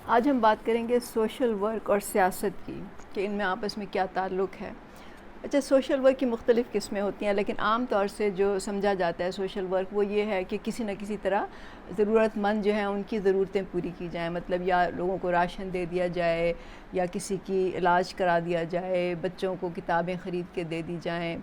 آج ہم بات کریں گے سوشل ورک اور سیاست کی، کہ ان میں آپس میں کیا تعلق ہے۔ اچھا، سوشل ورک کی مختلف قسمیں ہوتی ہیں، لیکن عام طور سے جو سمجھا جاتا ہے سوشل ورک وہ یہ ہے کہ کسی نہ کسی طرح ضرورت مند جو ہیں ان کی ضرورتیں پوری کی جائیں، مطلب یا لوگوں کو راشن دے دیا جائے، یا کسی کی علاج کرا دیا جائے، بچوں کو کتابیں خرید کے دے دی جائیں،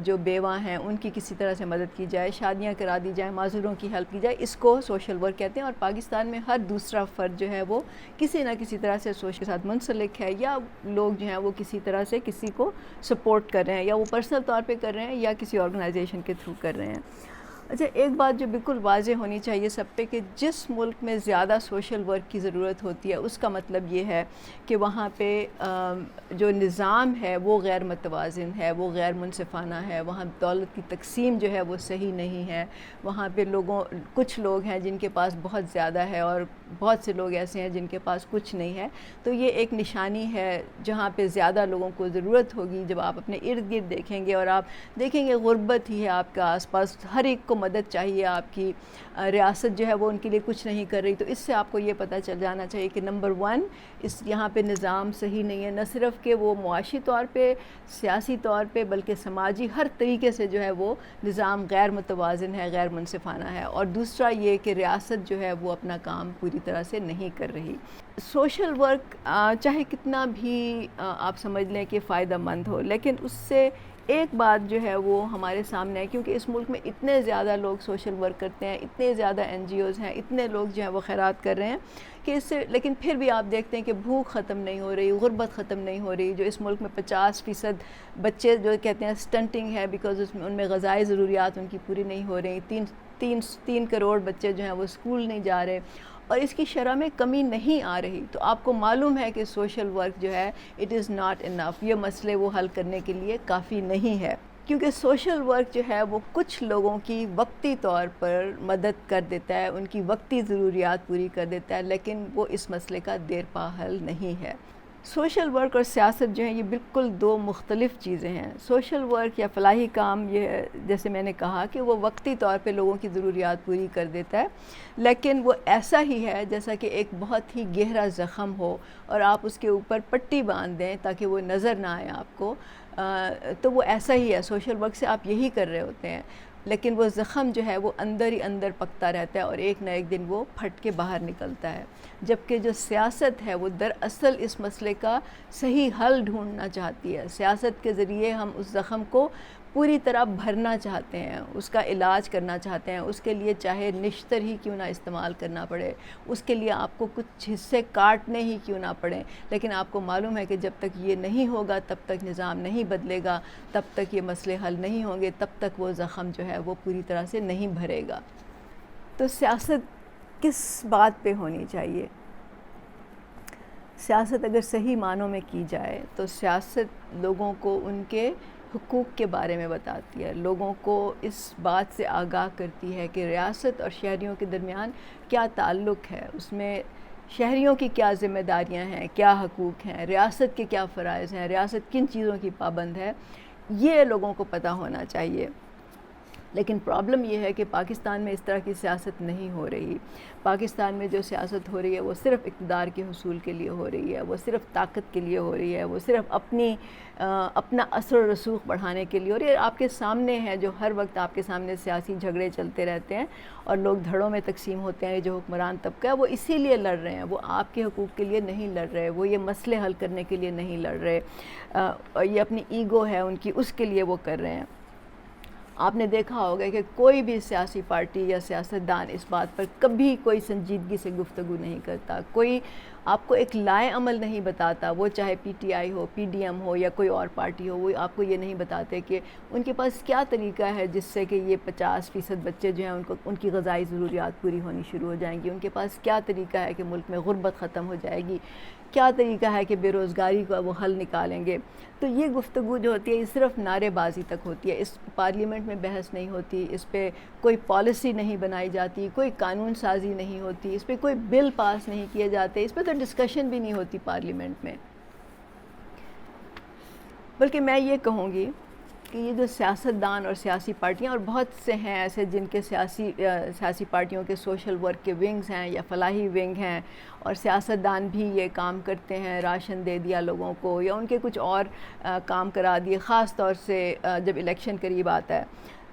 جو بیوہ ہیں ان کی کسی طرح سے مدد کی جائے، شادیاں کرا دی جائیں، معذوروں کی ہیلپ کی جائے، اس کو سوشل ورک کہتے ہیں۔ اور پاکستان میں ہر دوسرا فرد جو ہے وہ کسی نہ کسی طرح سے سوشل کے ساتھ منسلک ہے، یا لوگ جو ہیں وہ کسی طرح سے کسی کو سپورٹ کر رہے ہیں، یا وہ پرسنل طور پہ کر رہے ہیں یا کسی آرگنائزیشن کے تھرو کر رہے ہیں۔ اچھا، ایک بات جو بالکل واضح ہونی چاہیے سب پہ، کہ جس ملک میں زیادہ سوشل ورک کی ضرورت ہوتی ہے اس کا مطلب یہ ہے کہ وہاں پہ جو نظام ہے وہ غیر متوازن ہے، وہ غیر منصفانہ ہے، وہاں دولت کی تقسیم جو ہے وہ صحیح نہیں ہے، وہاں پہ کچھ لوگ ہیں جن کے پاس بہت زیادہ ہے اور بہت سے لوگ ایسے ہیں جن کے پاس کچھ نہیں ہے۔ تو یہ ایک نشانی ہے جہاں پہ زیادہ لوگوں کو ضرورت ہوگی۔ جب آپ اپنے ارد گرد دیکھیں گے اور آپ دیکھیں گے غربت ہی ہے آپ کے آس پاس، ہر ایک کو مدد چاہیے، آپ کی ریاست جو ہے وہ ان کے لیے کچھ نہیں کر رہی، تو اس سے آپ کو یہ پتہ چل جانا چاہیے کہ نمبر 1 یہاں پہ نظام صحیح نہیں ہے، نہ صرف کہ وہ معاشی طور پہ، سیاسی طور پہ، بلکہ سماجی ہر طریقے سے جو ہے وہ نظام غیر متوازن ہے، غیر منصفانہ ہے۔ اور دوسرا یہ کہ ریاست جو ہے وہ اپنا کام پوری طرح سے نہیں کر رہی۔ سوشل ورک چاہے کتنا بھی آپ سمجھ لیں کہ فائدہ مند ہو، لیکن اس سے ایک بات جو ہے وہ ہمارے سامنے ہے، کیونکہ اس ملک میں اتنے زیادہ لوگ سوشل ورک کرتے ہیں، اتنے زیادہ NGOs ہیں، اتنے لوگ جو ہیں وہ خیرات کر رہے ہیں کہ اس سے، لیکن پھر بھی آپ دیکھتے ہیں کہ بھوک ختم نہیں ہو رہی، غربت ختم نہیں ہو رہی۔ جو اس ملک میں 50% بچے جو کہتے ہیں سٹنٹنگ ہے، بیکاز ان میں غذائی ضروریات ان کی پوری نہیں ہو رہی، 3 کروڑ بچے جو ہیں وہ اسکول نہیں جا رہے، اور اس کی شرح میں کمی نہیں آ رہی، تو آپ کو معلوم ہے کہ سوشل ورک جو ہے اٹ از ناٹ انف، یہ مسئلے وہ حل کرنے کے لیے کافی نہیں ہے۔ کیونکہ سوشل ورک جو ہے وہ کچھ لوگوں کی وقتی طور پر مدد کر دیتا ہے، ان کی وقتی ضروریات پوری کر دیتا ہے، لیکن وہ اس مسئلے کا دیر پا حل نہیں ہے۔ سوشل ورک اور سیاست جو ہیں یہ بالکل 2 مختلف چیزیں ہیں۔ سوشل ورک یا فلاحی کام، یہ جیسے میں نے کہا کہ وہ وقتی طور پہ لوگوں کی ضروریات پوری کر دیتا ہے، لیکن وہ ایسا ہی ہے جیسا کہ ایک بہت ہی گہرا زخم ہو اور آپ اس کے اوپر پٹی باندھ دیں تاکہ وہ نظر نہ آئے آپ کو، تو وہ ایسا ہی ہے۔ سوشل ورک سے آپ یہی کر رہے ہوتے ہیں، لیکن وہ زخم جو ہے وہ اندر ہی اندر پکتا رہتا ہے اور ایک نہ ایک دن وہ پھٹ کے باہر نکلتا ہے۔ جبکہ جو سیاست ہے وہ دراصل اس مسئلے کا صحیح حل ڈھونڈنا چاہتی ہے۔ سیاست کے ذریعے ہم اس زخم کو پوری طرح بھرنا چاہتے ہیں، اس کا علاج کرنا چاہتے ہیں، اس کے لیے چاہے نشتر ہی کیوں نہ استعمال کرنا پڑے، اس کے لیے آپ کو کچھ حصے کاٹنے ہی کیوں نہ پڑیں، لیکن آپ کو معلوم ہے کہ جب تک یہ نہیں ہوگا، تب تک نظام نہیں بدلے گا، تب تک یہ مسئلے حل نہیں ہوں گے، تب تک وہ زخم جو ہے وہ پوری طرح سے نہیں بھرے گا۔ تو سیاست کس بات پہ ہونی چاہیے؟ سیاست اگر صحیح معنوں میں کی جائے تو سیاست لوگوں کو ان کے حقوق کے بارے میں بتاتی ہے، لوگوں کو اس بات سے آگاہ کرتی ہے کہ ریاست اور شہریوں کے درمیان کیا تعلق ہے، اس میں شہریوں کی کیا ذمہ داریاں ہیں، کیا حقوق ہیں، ریاست کے کیا فرائض ہیں، ریاست کن چیزوں کی پابند ہے، یہ لوگوں کو پتہ ہونا چاہیے۔ لیکن پرابلم یہ ہے کہ پاکستان میں اس طرح کی سیاست نہیں ہو رہی۔ پاکستان میں جو سیاست ہو رہی ہے وہ صرف اقتدار کے حصول کے لیے ہو رہی ہے، وہ صرف طاقت کے لیے ہو رہی ہے، وہ صرف اپنا اثر و رسوخ بڑھانے کے لیے، اور یہ آپ کے سامنے ہے، جو ہر وقت آپ کے سامنے سیاسی جھگڑے چلتے رہتے ہیں اور لوگ دھڑوں میں تقسیم ہوتے ہیں۔ جو حکمران طبقہ ہے وہ اسی لیے لڑ رہے ہیں، وہ آپ کے حقوق کے لیے نہیں لڑ رہے، وہ یہ مسئلے حل کرنے کے لیے نہیں لڑ رہے، یہ اپنی ایگو ہے ان کی، اس کے لیے وہ کر رہے ہیں۔ آپ نے دیکھا ہوگا کہ کوئی بھی سیاسی پارٹی یا سیاستدان اس بات پر کبھی کوئی سنجیدگی سے گفتگو نہیں کرتا، کوئی آپ کو ایک لائے عمل نہیں بتاتا، وہ چاہے PTI ہو، PDM ہو یا کوئی اور پارٹی ہو، وہ آپ کو یہ نہیں بتاتے کہ ان کے پاس کیا طریقہ ہے جس سے کہ یہ 50% بچے جو ہیں ان کی غذائی ضروریات پوری ہونی شروع ہو جائیں گی، ان کے پاس کیا طریقہ ہے کہ ملک میں غربت ختم ہو جائے گی، کیا طریقہ ہے کہ بے روزگاری کا وہ حل نکالیں گے۔ تو یہ گفتگو جو ہوتی ہے یہ صرف نعرے بازی تک ہوتی ہے، اس پارلیمنٹ میں بحث نہیں ہوتی، اس پہ کوئی پالیسی نہیں بنائی جاتی، کوئی قانون سازی نہیں ہوتی، اس پہ کوئی بل پاس نہیں کیے جاتے، اس پہ تو ڈسکشن بھی نہیں ہوتی پارلیمنٹ میں۔ بلکہ میں یہ کہوں گی کہ یہ جو سیاستدان اور سیاسی پارٹیاں، اور بہت سے ہیں ایسے جن کے سیاسی پارٹیوں کے سوشل ورک کے ونگز ہیں یا فلاحی ونگ ہیں، اور سیاستدان بھی یہ کام کرتے ہیں، راشن دے دیا لوگوں کو یا ان کے کچھ اور کام کرا دیے، خاص طور سے جب الیکشن قریب آتا ہے.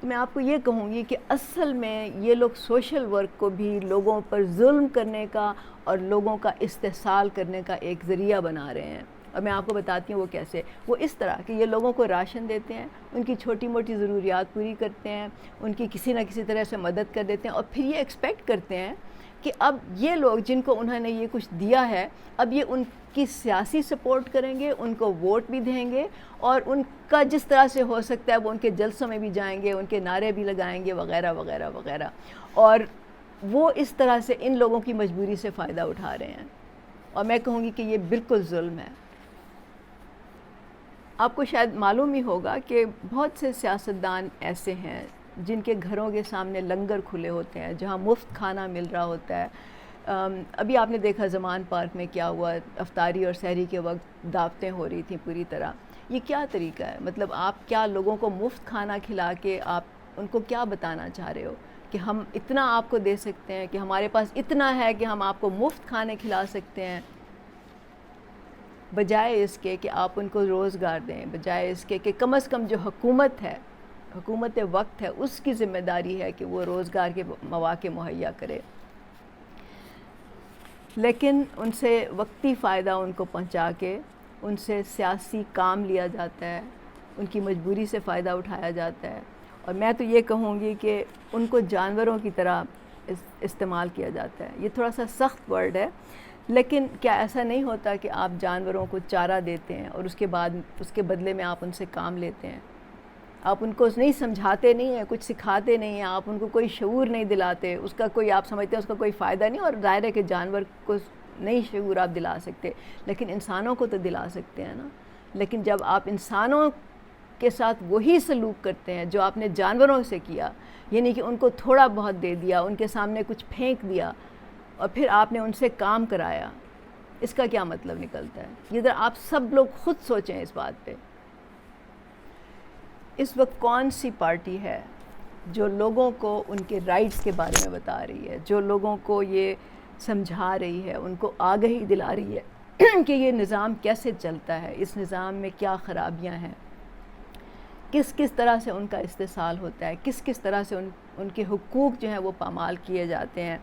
تو میں آپ کو یہ کہوں گی کہ اصل میں یہ لوگ سوشل ورک کو بھی لوگوں پر ظلم کرنے کا اور لوگوں کا استحصال کرنے کا ایک ذریعہ بنا رہے ہیں. اور میں آپ کو بتاتی ہوں وہ کیسے. وہ اس طرح کہ یہ لوگوں کو راشن دیتے ہیں، ان کی چھوٹی موٹی ضروریات پوری کرتے ہیں، ان کی کسی نہ کسی طرح سے مدد کر دیتے ہیں، اور پھر یہ ایکسپیکٹ کرتے ہیں کہ اب یہ لوگ جن کو انہوں نے یہ کچھ دیا ہے، اب یہ ان کی سیاسی سپورٹ کریں گے، ان کو ووٹ بھی دیں گے، اور ان کا جس طرح سے ہو سکتا ہے وہ ان کے جلسوں میں بھی جائیں گے، ان کے نعرے بھی لگائیں گے وغیرہ وغیرہ وغیرہ. اور وہ اس طرح سے ان لوگوں کی مجبوری سے فائدہ اٹھا رہے ہیں. اور میں کہوں گی کہ یہ بالکل ظلم ہے. آپ کو شاید معلوم ہی ہوگا کہ بہت سے سیاستدان ایسے ہیں جن کے گھروں کے سامنے لنگر کھلے ہوتے ہیں، جہاں مفت کھانا مل رہا ہوتا ہے. ابھی آپ نے دیکھا زمان پارک میں کیا ہوا، افطاری اور سحری کے وقت دعوتیں ہو رہی تھیں پوری طرح. یہ کیا طریقہ ہے؟ مطلب آپ کیا لوگوں کو مفت کھانا کھلا کے آپ ان کو کیا بتانا چاہ رہے ہو کہ ہم اتنا آپ کو دے سکتے ہیں، کہ ہمارے پاس اتنا ہے کہ ہم آپ کو مفت کھانے کھلا سکتے ہیں، بجائے اس کے کہ آپ ان کو روزگار دیں، بجائے اس کے کہ کم از کم جو حکومت ہے، حکومت وقت ہے، اس کی ذمہ داری ہے کہ وہ روزگار کے مواقع مہیا کرے. لیکن ان سے وقتی فائدہ ان کو پہنچا کے ان سے سیاسی کام لیا جاتا ہے، ان کی مجبوری سے فائدہ اٹھایا جاتا ہے. اور میں تو یہ کہوں گی کہ ان کو جانوروں کی طرح استعمال کیا جاتا ہے. یہ تھوڑا سا سخت ورڈ ہے، لیکن کیا ایسا نہیں ہوتا کہ آپ جانوروں کو چارہ دیتے ہیں اور اس کے بدلے میں آپ ان سے کام لیتے ہیں؟ آپ ان کو نہیں سمجھاتے نہیں ہیں، کچھ سکھاتے نہیں ہیں، آپ ان کو کوئی شعور نہیں دلاتے، اس کا کوئی آپ سمجھتے ہیں اس کا کوئی فائدہ نہیں. اور ظاہر ہے کہ جانور کو نہیں شعور آپ دلا سکتے، لیکن انسانوں کو تو دلا سکتے ہیں نا. لیکن جب آپ انسانوں کے ساتھ وہی سلوک کرتے ہیں جو آپ نے جانوروں سے کیا، یعنی کہ ان کو تھوڑا بہت دے دیا، ان کے سامنے کچھ پھینک دیا، اور پھر آپ نے ان سے کام کرایا، اس کا کیا مطلب نکلتا ہے؟ یہ ذرا آپ سب لوگ خود سوچیں اس بات پہ. اس وقت کون سی پارٹی ہے جو لوگوں کو ان کے رائٹس کے بارے میں بتا رہی ہے، جو لوگوں کو یہ سمجھا رہی ہے، ان کو آگہی دلا رہی ہے کہ یہ نظام کیسے چلتا ہے، اس نظام میں کیا خرابیاں ہیں، کس کس طرح سے ان کا استحصال ہوتا ہے، کس کس طرح سے ان کے حقوق جو ہیں وہ پامال کیے جاتے ہیں،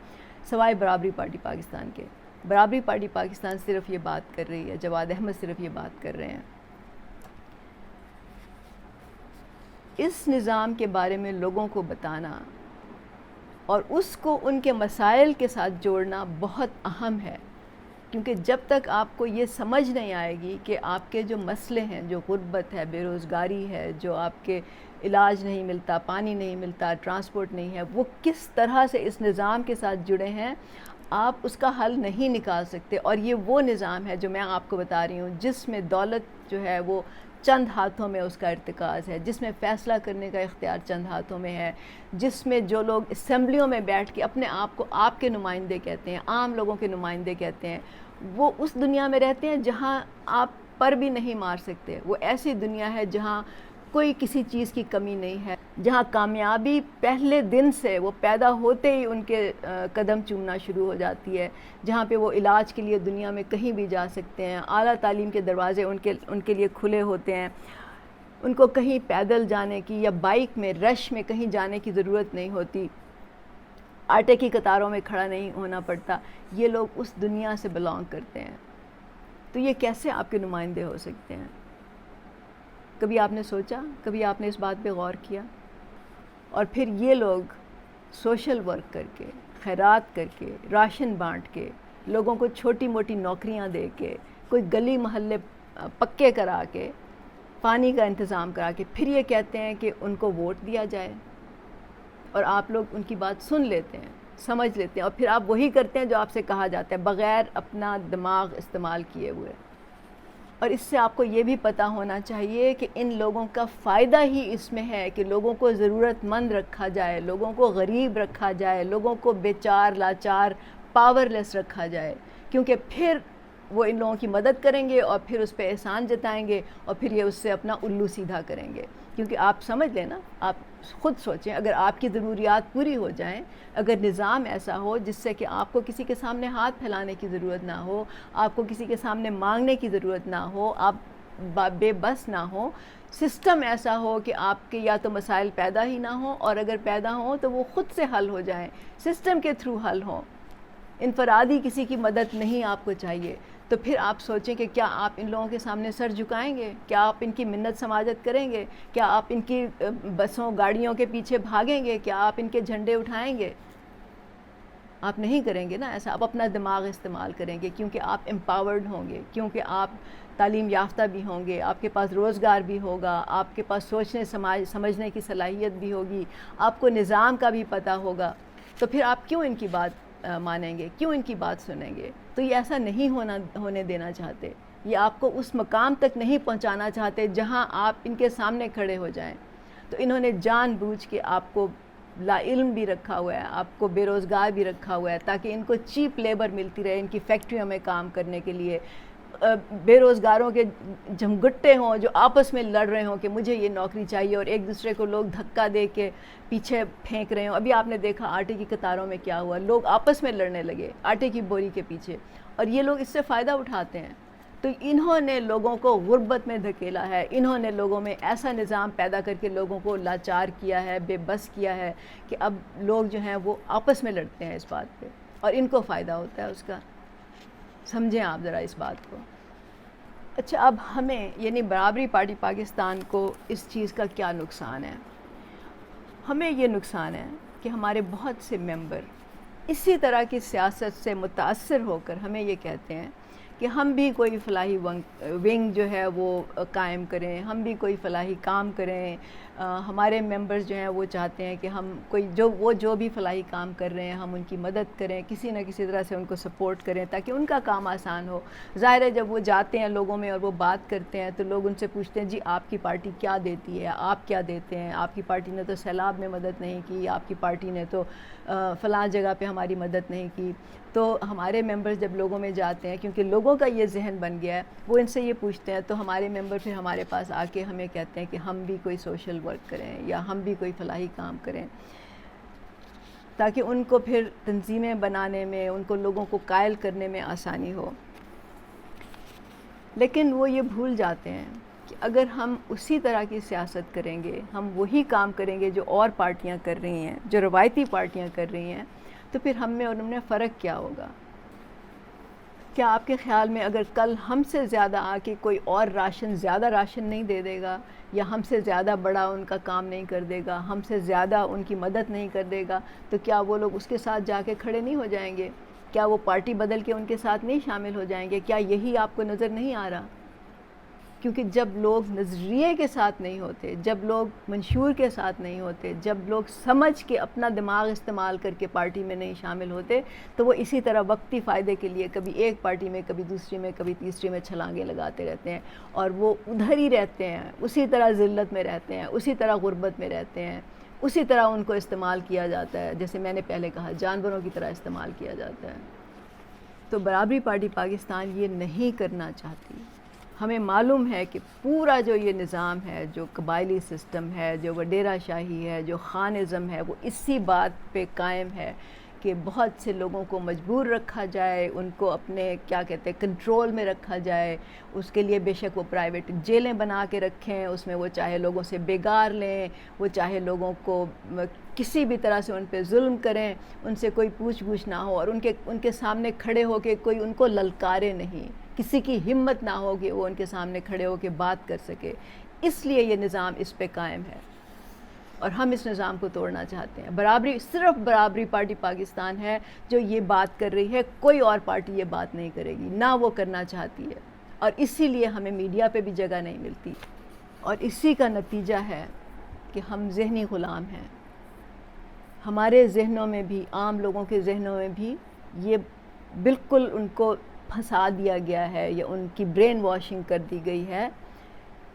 سوائے برابری پارٹی پاکستان کے. برابری پارٹی پاکستان صرف یہ بات کر رہی ہے، جواد احمد صرف یہ بات کر رہے ہیں. اس نظام کے بارے میں لوگوں کو بتانا اور اس کو ان کے مسائل کے ساتھ جوڑنا بہت اہم ہے. کیونکہ جب تک آپ کو یہ سمجھ نہیں آئے گی کہ آپ کے جو مسئلے ہیں، جو غربت ہے، بے روزگاری ہے، جو آپ کے علاج نہیں ملتا، پانی نہیں ملتا، ٹرانسپورٹ نہیں ہے، وہ کس طرح سے اس نظام کے ساتھ جڑے ہیں، آپ اس کا حل نہیں نکال سکتے. اور یہ وہ نظام ہے جو میں آپ کو بتا رہی ہوں، جس میں دولت جو ہے وہ چند ہاتھوں میں اس کا ارتکاز ہے، جس میں فیصلہ کرنے کا اختیار چند ہاتھوں میں ہے، جس میں جو لوگ اسمبلیوں میں بیٹھ کے اپنے آپ کو آپ کے نمائندے کہتے ہیں، عام لوگوں کے نمائندے کہتے ہیں، وہ اس دنیا میں رہتے ہیں جہاں آپ پر بھی نہیں مار سکتے. وہ ایسی دنیا ہے جہاں کوئی کسی چیز کی کمی نہیں ہے، جہاں کامیابی پہلے دن سے، وہ پیدا ہوتے ہی ان کے قدم چومنا شروع ہو جاتی ہے، جہاں پہ وہ علاج کے لیے دنیا میں کہیں بھی جا سکتے ہیں، اعلیٰ تعلیم کے دروازے ان کے لیے کھلے ہوتے ہیں، ان کو کہیں پیدل جانے کی یا بائک میں رش میں کہیں جانے کی ضرورت نہیں ہوتی، آٹے کی قطاروں میں کھڑا نہیں ہونا پڑتا. یہ لوگ اس دنیا سے بلانگ کرتے ہیں. تو یہ کیسے آپ کے نمائندے ہو سکتے ہیں؟ کبھی آپ نے سوچا؟ کبھی آپ نے اس بات پہ غور کیا؟ اور پھر یہ لوگ سوشل ورک کر کے، خیرات کر کے، راشن بانٹ کے، لوگوں کو چھوٹی موٹی نوکریاں دے کے، کوئی گلی محلے پکے کرا کے، پانی کا انتظام کرا کے، پھر یہ کہتے ہیں کہ ان کو ووٹ دیا جائے. اور آپ لوگ ان کی بات سن لیتے ہیں، سمجھ لیتے ہیں، اور پھر آپ وہی کرتے ہیں جو آپ سے کہا جاتا ہے، بغیر اپنا دماغ استعمال کیے ہوئے. اور اس سے آپ کو یہ بھی پتہ ہونا چاہیے کہ ان لوگوں کا فائدہ ہی اس میں ہے کہ لوگوں کو ضرورت مند رکھا جائے، لوگوں کو غریب رکھا جائے، لوگوں کو بیچار لاچار پاور لیس رکھا جائے. کیونکہ پھر وہ ان لوگوں کی مدد کریں گے اور پھر اس پہ احسان جتائیں گے اور پھر یہ اس سے اپنا الو سیدھا کریں گے. کیونکہ آپ سمجھ لیں نا, آپ خود سوچیں, اگر آپ کی ضروریات پوری ہو جائیں, اگر نظام ایسا ہو جس سے کہ آپ کو کسی کے سامنے ہاتھ پھیلانے کی ضرورت نہ ہو, آپ کو کسی کے سامنے مانگنے کی ضرورت نہ ہو, آپ بے بس نہ ہو, سسٹم ایسا ہو کہ آپ کے یا تو مسائل پیدا ہی نہ ہوں, اور اگر پیدا ہوں تو وہ خود سے حل ہو جائیں, سسٹم کے تھرو حل ہوں, انفرادی کسی کی مدد نہیں آپ کو چاہیے, تو پھر آپ سوچیں کہ کیا آپ ان لوگوں کے سامنے سر جھکائیں گے؟ کیا آپ ان کی منت سماجت کریں گے؟ کیا آپ ان کی بسوں گاڑیوں کے پیچھے بھاگیں گے؟ کیا آپ ان کے جھنڈے اٹھائیں گے؟ آپ نہیں کریں گے نا ایسا. آپ اپنا دماغ استعمال کریں گے, کیونکہ آپ امپاورڈ ہوں گے, کیونکہ آپ تعلیم یافتہ بھی ہوں گے, آپ کے پاس روزگار بھی ہوگا, آپ کے پاس سوچنے سمجھنے کی صلاحیت بھی ہوگی, آپ کو نظام کا بھی پتہ ہوگا. تو پھر آپ کیوں ان کی بات مانیں گے, کیوں ان کی بات سنیں گے؟ تو یہ ایسا نہیں ہونے دینا چاہتے, یہ آپ کو اس مقام تک نہیں پہنچانا چاہتے جہاں آپ ان کے سامنے کھڑے ہو جائیں. تو انہوں نے جان بوجھ کے آپ کو لا علم بھی رکھا ہوا ہے, آپ کو بے روزگار بھی رکھا ہوا ہے, تاکہ ان کو چیپ لیبر ملتی رہے ان کی فیکٹریوں میں کام کرنے کے لیے. بے روزگاروں کے جھمگٹے ہوں جو آپس میں لڑ رہے ہوں کہ مجھے یہ نوکری چاہیے, اور ایک دوسرے کو لوگ دھکا دے کے پیچھے پھینک رہے ہوں. ابھی آپ نے دیکھا آٹے کی قطاروں میں کیا ہوا, لوگ آپس میں لڑنے لگے آٹے کی بوری کے پیچھے, اور یہ لوگ اس سے فائدہ اٹھاتے ہیں. تو انہوں نے لوگوں کو غربت میں دھکیلا ہے, انہوں نے لوگوں میں ایسا نظام پیدا کر کے لوگوں کو لاچار کیا ہے, بے بس کیا ہے, کہ اب لوگ جو ہیں وہ آپس میں لڑتے ہیں اس بات پہ, اور ان کو فائدہ ہوتا ہے اس کا. سمجھیں آپ ذرا اس بات کو. اچھا, اب ہمیں یعنی برابری پارٹی پاکستان کو اس چیز کا کیا نقصان ہے؟ ہمیں یہ نقصان ہے کہ ہمارے بہت سے ممبر اسی طرح کی سیاست سے متاثر ہو کر ہمیں یہ کہتے ہیں کہ ہم بھی کوئی فلاحی ونگ جو ہے وہ قائم کریں, ہم بھی کوئی فلاحی کام کریں. ہمارے ممبرز جو ہیں وہ چاہتے ہیں کہ ہم کوئی جو بھی فلاحی کام کر رہے ہیں ہم ان کی مدد کریں, کسی نہ کسی طرح سے ان کو سپورٹ کریں تاکہ ان کا کام آسان ہو. ظاہر ہے جب وہ جاتے ہیں لوگوں میں اور وہ بات کرتے ہیں تو لوگ ان سے پوچھتے ہیں جی آپ کی پارٹی کیا دیتی ہے, آپ کیا دیتے ہیں, آپ کی پارٹی نے تو سیلاب میں مدد نہیں کی, آپ کی پارٹی نے تو فلاں جگہ پہ ہماری مدد نہیں کی. تو ہمارے ممبرز جب لوگوں میں جاتے ہیں, کیونکہ لوگوں کا یہ ذہن بن گیا ہے, وہ ان سے یہ پوچھتے ہیں, تو ہمارے ممبر پھر ہمارے پاس آ کے ہمیں کہتے ہیں کہ ہم بھی کوئی سوشل ورک کریں یا ہم بھی کوئی فلاحی کام کریں, تاکہ ان کو پھر تنظیمیں بنانے میں, ان کو لوگوں کو قائل کرنے میں آسانی ہو. لیکن وہ یہ بھول جاتے ہیں کہ اگر ہم اسی طرح کی سیاست کریں گے, ہم وہی کام کریں گے جو اور پارٹیاں کر رہی ہیں, جو روایتی پارٹیاں کر رہی ہیں, تو پھر ہم میں اور ان میں فرق کیا ہوگا؟ کیا آپ کے خیال میں اگر کل ہم سے زیادہ آ کے کوئی اور زیادہ راشن نہیں دے دے گا, یا ہم سے زیادہ بڑا ان کا کام نہیں کر دے گا, ہم سے زیادہ ان کی مدد نہیں کر دے گا, تو کیا وہ لوگ اس کے ساتھ جا کے کھڑے نہیں ہو جائیں گے؟ کیا وہ پارٹی بدل کے ان کے ساتھ نہیں شامل ہو جائیں گے؟ کیا یہی آپ کو نظر نہیں آ رہا؟ کیونکہ جب لوگ نظریے کے ساتھ نہیں ہوتے, جب لوگ منشور کے ساتھ نہیں ہوتے, جب لوگ سمجھ کے اپنا دماغ استعمال کر کے پارٹی میں نہیں شامل ہوتے, تو وہ اسی طرح وقتی فائدے کے لیے کبھی ایک پارٹی میں, کبھی دوسری میں, کبھی تیسری میں چھلانگیں لگاتے رہتے ہیں, اور وہ ادھر ہی رہتے ہیں, اسی طرح ذلت میں رہتے ہیں, اسی طرح غربت میں رہتے ہیں, اسی طرح ان کو استعمال کیا جاتا ہے, جیسے میں نے پہلے کہا جانوروں کی طرح استعمال کیا جاتا ہے. تو برابری پارٹی پاکستان یہ نہیں کرنا چاہتی. ہمیں معلوم ہے کہ پورا جو یہ نظام ہے, جو قبائلی سسٹم ہے, جو وڈیرہ شاہی ہے, جو خانزم ہے, وہ اسی بات پہ قائم ہے کہ بہت سے لوگوں کو مجبور رکھا جائے, ان کو اپنے کیا کہتے ہیں کنٹرول میں رکھا جائے. اس کے لیے بے شک وہ پرائیویٹ جیلیں بنا کے رکھیں, اس میں وہ چاہے لوگوں سے بگار لیں, وہ چاہے لوگوں کو کسی بھی طرح سے ان پہ ظلم کریں, ان سے کوئی پوچھ گچھ نہ ہو, اور ان کے سامنے کھڑے ہو کے کوئی ان کو للکارے نہیں, کسی کی ہمت نہ ہو کہ وہ ان کے سامنے کھڑے ہو کے بات کر سکے. اس لیے یہ نظام اس پہ قائم ہے, اور ہم اس نظام کو توڑنا چاہتے ہیں. صرف برابری پارٹی پاکستان ہے جو یہ بات کر رہی ہے, کوئی اور پارٹی یہ بات نہیں کرے گی, نہ وہ کرنا چاہتی ہے, اور اسی لیے ہمیں میڈیا پہ بھی جگہ نہیں ملتی, اور اسی کا نتیجہ ہے کہ ہم ذہنی غلام ہیں. ہمارے ذہنوں میں بھی, عام لوگوں کے ذہنوں میں بھی یہ بالکل ان کو پھنسا دیا گیا ہے, یا ان کی برین واشنگ کر دی گئی ہے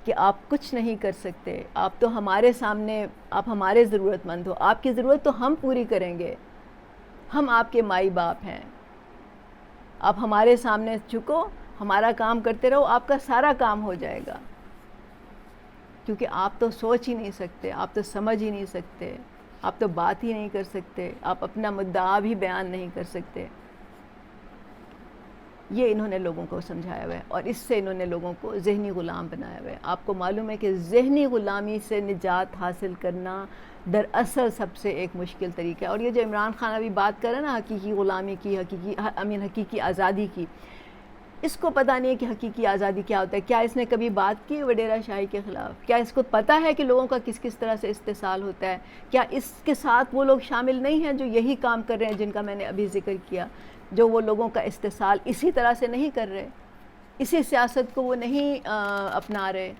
کہ آپ کچھ نہیں کر سکتے, آپ تو ہمارے سامنے, آپ ہمارے ضرورت مند ہو, آپ کی ضرورت تو ہم پوری کریں گے, ہم آپ کے مائی باپ ہیں, آپ ہمارے سامنے جھکو, ہمارا کام کرتے رہو، آپ کا سارا کام ہو جائے گا، کیونکہ آپ تو سوچ ہی نہیں سکتے، آپ تو سمجھ ہی نہیں سکتے، آپ تو بات ہی نہیں کر سکتے، آپ اپنا مدعا بھی بیان نہیں کر سکتے۔ یہ انہوں نے لوگوں کو سمجھایا ہوا ہے، اور اس سے انہوں نے لوگوں کو ذہنی غلام بنایا ہوا ہے۔ آپ کو معلوم ہے کہ ذہنی غلامی سے نجات حاصل کرنا دراصل سب سے ایک مشکل طریقہ ہے۔ اور یہ جو عمران خان ابھی بات کر رہا ہے نا حقیقی غلامی کی، حقیقی آزادی کی، اس کو پتہ نہیں ہے کہ حقیقی آزادی کیا ہوتا ہے۔ کیا اس نے کبھی بات کی وڈیرا شاہی کے خلاف؟ کیا اس کو پتہ ہے کہ لوگوں کا کس کس طرح سے استحصال ہوتا ہے؟ کیا اس کے ساتھ وہ لوگ شامل نہیں ہیں جو یہی کام کر رہے ہیں جن کا میں نے ابھی ذکر کیا، جو وہ لوگوں کا استحصال اسی طرح سے نہیں کر رہے، اسی سیاست کو وہ نہیں اپنا رہے؟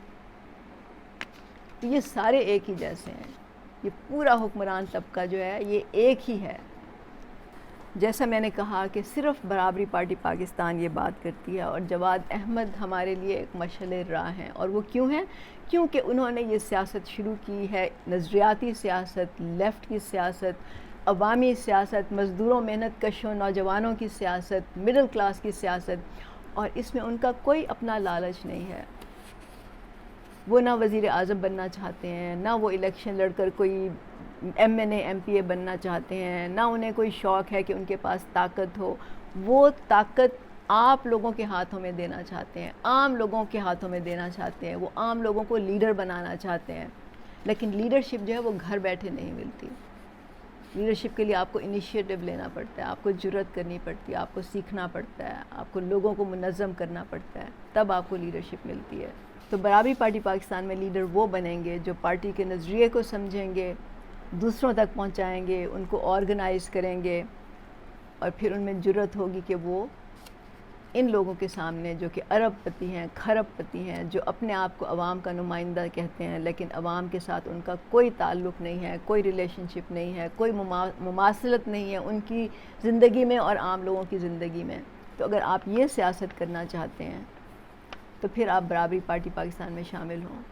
تو یہ سارے ایک ہی جیسے ہیں، یہ پورا حکمران طبقہ جو ہے یہ ایک ہی ہے۔ جیسا میں نے کہا کہ صرف برابری پارٹی پاکستان یہ بات کرتی ہے، اور جواد احمد ہمارے لیے ایک مشعل راہ ہیں۔ اور وہ کیوں ہیں؟ کیونکہ انہوں نے یہ سیاست شروع کی ہے، نظریاتی سیاست، لیفٹ کی سیاست، عوامی سیاست، مزدوروں، محنت کشوں، نوجوانوں کی سیاست، مڈل کلاس کی سیاست، اور اس میں ان کا کوئی اپنا لالچ نہیں ہے۔ وہ نہ وزیر اعظم بننا چاہتے ہیں، نہ وہ الیکشن لڑ کر کوئی M N A M P A بننا چاہتے ہیں، نہ انہیں کوئی شوق ہے کہ ان کے پاس طاقت ہو۔ وہ طاقت آپ لوگوں کے ہاتھوں میں دینا چاہتے ہیں، عام لوگوں کے ہاتھوں میں دینا چاہتے ہیں، وہ عام لوگوں کو لیڈر بنانا چاہتے ہیں۔ لیکن لیڈرشپ جو ہے وہ گھر بیٹھے نہیں ملتی۔ لیڈرشپ کے لیے آپ کو انیشیٹو لینا پڑتا ہے، آپ کو جرأت کرنی پڑتی ہے، آپ کو سیکھنا پڑتا ہے، آپ کو لوگوں کو منظم کرنا پڑتا ہے، تب آپ کو لیڈرشپ ملتی ہے۔ تو برابری پارٹی پاکستان میں لیڈر وہ بنیں گے جو پارٹی کے نظریے کو سمجھیں گے، دوسروں تک پہنچائیں گے، ان کو آرگنائز کریں گے، اور پھر ان میں جرأت ہوگی کہ وہ ان لوگوں کے سامنے جو کہ ارب پتی ہیں، کھرب پتی ہیں، جو اپنے آپ کو عوام کا نمائندہ کہتے ہیں لیکن عوام کے ساتھ ان کا کوئی تعلق نہیں ہے، کوئی ریلیشن شپ نہیں ہے، کوئی مماثلت نہیں ہے ان کی زندگی میں اور عام لوگوں کی زندگی میں۔ تو اگر آپ یہ سیاست کرنا چاہتے ہیں تو پھر آپ برابری پارٹی پاکستان میں شامل ہوں۔